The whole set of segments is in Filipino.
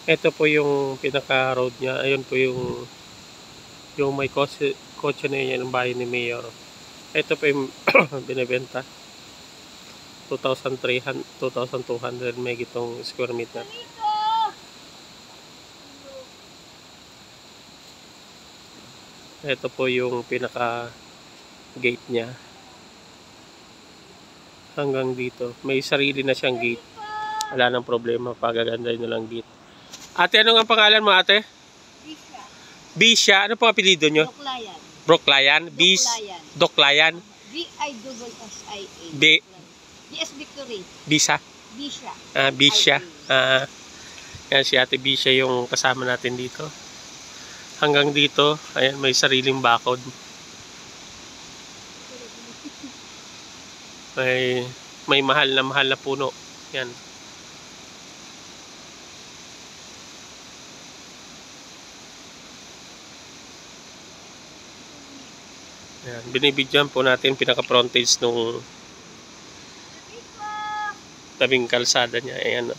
Ito po yung pinaka road niya. Ayun po yung may kotse na yun, yung bahay ni Mayor. Ito po yung binibenta. 2,300, 2,200 may gitong square meter. Ito po yung pinaka gate niya. Hanggang dito. May sarili na siyang gate. Wala nang problema. Pagagandahin na lang gate. Ate, ano nga pangalan mo, ate? Bisha. Bisha. Ano po apelido nyo? Doklayan. Broklayan? Doklayan? B-I-S-S-I-A. B.S. Victory. Bisa? Bisha. Bisha. Yan si ate Bisha yung kasama natin dito. Hanggang dito, ayan, may sariling bakod. May mahal na puno. Yan. Yan, binibigyan po natin pinaka-frontage nung tabing kalsada niya. Ayan.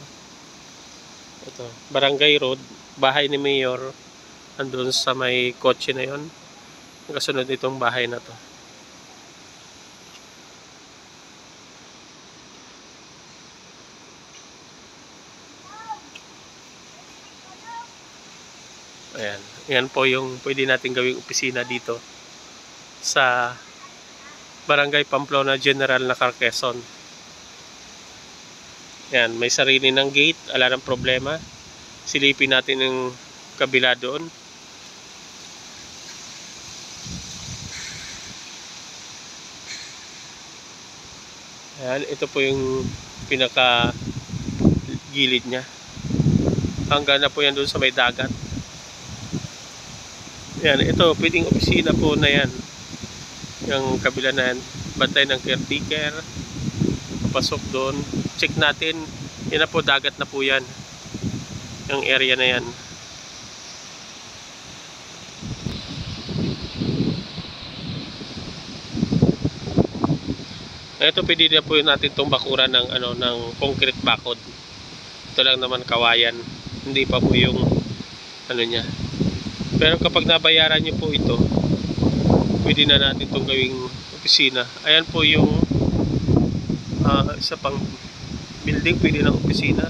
Ito, Barangay Road, bahay ni Mayor. Andun sa may kotse na yon. Kasunod itong bahay na to. Ayan. Yan po yung pwede natin gawing opisina dito sa Barangay Pamplona General na Quezon. Yan, may sarili ng gate, wala nang problema. Silipin natin yung kabila doon. Ayan, ito po yung pinaka gilid niya. Hanggang na po yan doon sa may dagat. Yan, ito pwedeng opisina po na yan. Yung kabila na yan, bantay ng caretaker. Papasok doon, check natin. Yan na po, dagat na po yan. Yung area na yan. Ito pwede na po natin itong bakuran ng, ng concrete bakod. Ito lang naman kawayan. Hindi pa po yung niya. Pero kapag nabayaran nyo po ito, pwede na natin itong gawing opisina. Ayan po yung isa pang building, pwede ng opisina.